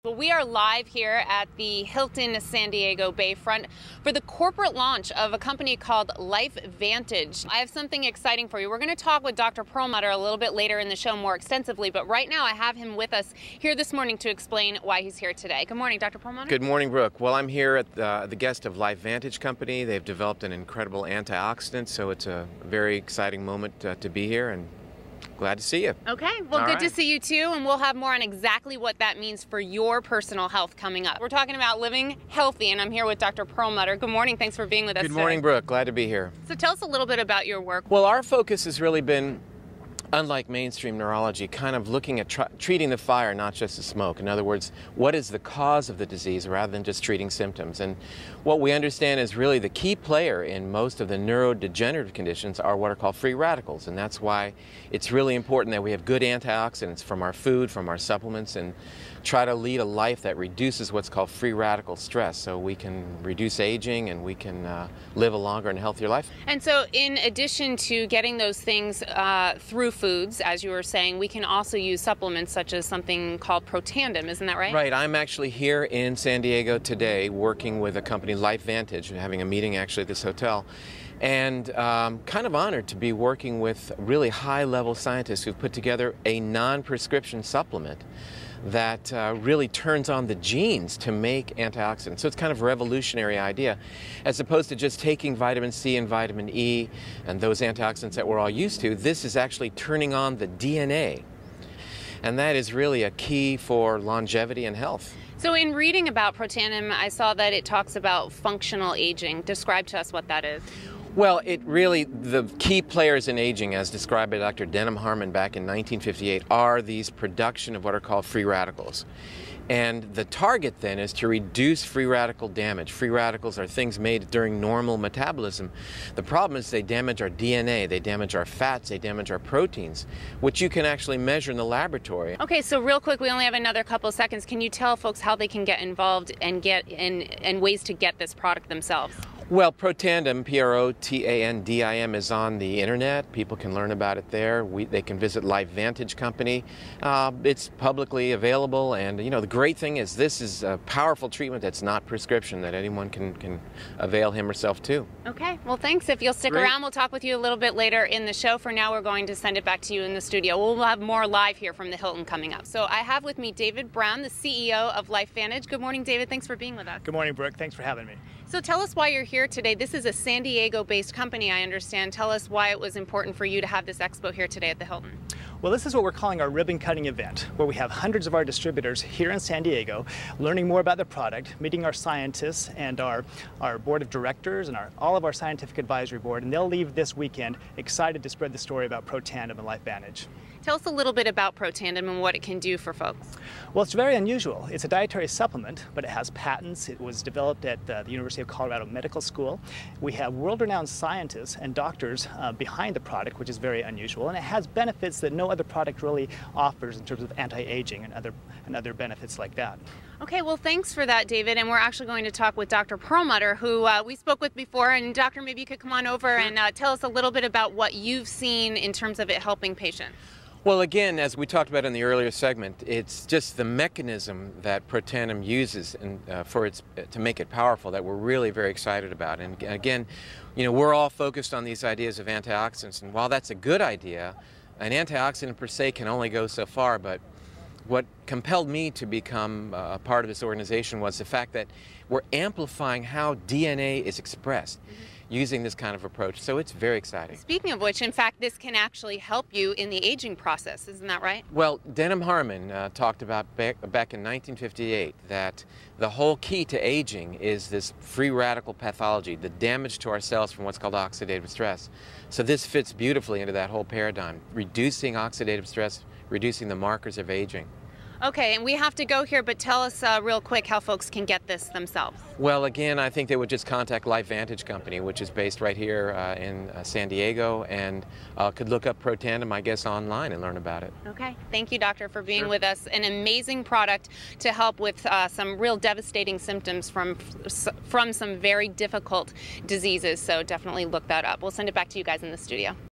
Well, we are live here at the Hilton San Diego Bayfront for the corporate launch of a company called LifeVantage. I have something exciting for you. We're going to talk with Dr. Perlmutter a little bit later in the show more extensively, but right now I have him with us here this morning to explain why he's here today. Good morning, Dr. Perlmutter. Good morning, Brooke. Well, I'm here at the guest of LifeVantage company. They've developed an incredible antioxidant, so it's a very exciting moment to be here, and glad to see you. Okay, well, All good right. to see you too, and we'll have more on exactly what that means for your personal health coming up. We're talking about living healthy, and I'm here with Dr. Perlmutter. Good morning, thanks for being with us Good morning, today. Brooke. Glad to be here. So tell us a little bit about your work. Well, our focus has really been, unlike mainstream neurology, kind of looking at treating the fire, not just the smoke. In other words, what is the cause of the disease rather than just treating symptoms? And what we understand is really the key player in most of the neurodegenerative conditions are what are called free radicals. And that's why it's really important that we have good antioxidants from our food, from our supplements, and try to lead a life that reduces what's called free radical stress, so we can reduce aging and we can live a longer and healthier life. And so in addition to getting those things through foods, as you were saying, we can also use supplements such as something called Protandim, isn't that right? Right. I'm actually here in San Diego today working with a company, LifeVantage, having a meeting actually at this hotel. And kind of honored to be working with really high-level scientists who've put together a non-prescription supplement that really turns on the genes to make antioxidants. So it's kind of a revolutionary idea. As opposed to just taking vitamin C and vitamin E and those antioxidants that we're all used to, this is actually turning on the DNA. And that is really a key for longevity and health. So in reading about Protandim, I saw that it talks about functional aging. Describe to us what that is. Well, the key players in aging, as described by Dr. Denham Harmon back in 1958, are these production of what are called free radicals. And the target then is to reduce free radical damage. Free radicals are things made during normal metabolism. The problem is they damage our DNA, they damage our fats, they damage our proteins, which you can actually measure in the laboratory. Okay, so real quick, we only have another couple of seconds. Can you tell folks how they can get involved and and ways to get this product themselves? Well, Protandim, Protandim, is on the internet. People can learn about it there. They can visit LifeVantage company. It's publicly available, and the great thing is this is a powerful treatment that's not prescription, that anyone can avail him or herself to. Okay, well thanks. If you'll stick around, we'll talk with you a little bit later in the show. For now, we're going to send it back to you in the studio. We'll have more live here from the Hilton coming up. So I have with me David Brown, the CEO of LifeVantage. Good morning, David. Thanks for being with us. Good morning, Brooke. Thanks for having me. So tell us why you're here today. This is a San Diego-based company, I understand. Tell us why it was important for you to have this expo here today at the Hilton. Well, this is what we're calling our ribbon cutting event, where we have hundreds of our distributors here in San Diego learning more about the product, meeting our scientists and our board of directors and all of our scientific advisory board, and they'll leave this weekend excited to spread the story about Protandim and LifeVantage. Tell us a little bit about Protandim and what it can do for folks. Well, it's very unusual. It's a dietary supplement, but it has patents. It was developed at the University of Colorado Medical School. We have world-renowned scientists and doctors behind the product, which is very unusual, and it has benefits that no other product really offers in terms of anti-aging and other benefits like that. Okay, well thanks for that, David, and we're actually going to talk with Dr. Perlmutter, who we spoke with before, and Doctor, maybe you could come on over and tell us a little bit about what you've seen in terms of it helping patients. Well, again, as we talked about in the earlier segment, it's just the mechanism that Protandim uses to make it powerful that we're really very excited about. And again, we're all focused on these ideas of antioxidants, and while that's a good idea, an antioxidant per se can only go so far, but what compelled me to become a part of this organization was the fact that we're amplifying how DNA is expressed using this kind of approach. So it's very exciting. Speaking of which, in fact, this can actually help you in the aging process. Isn't that right? Well, Denham Harmon talked about back in 1958 that the whole key to aging is this free radical pathology, the damage to our cells from what's called oxidative stress. So this fits beautifully into that whole paradigm, reducing oxidative stress, reducing the markers of aging. Okay, and we have to go here, but tell us real quick how folks can get this themselves. Well, again, I think they would just contact LifeVantage company, which is based right here in San Diego, and could look up Protandim, I guess, online and learn about it. Okay, thank you, doctor, for being with us. An amazing product to help with some real devastating symptoms from some very difficult diseases, so definitely look that up. We'll send it back to you guys in the studio.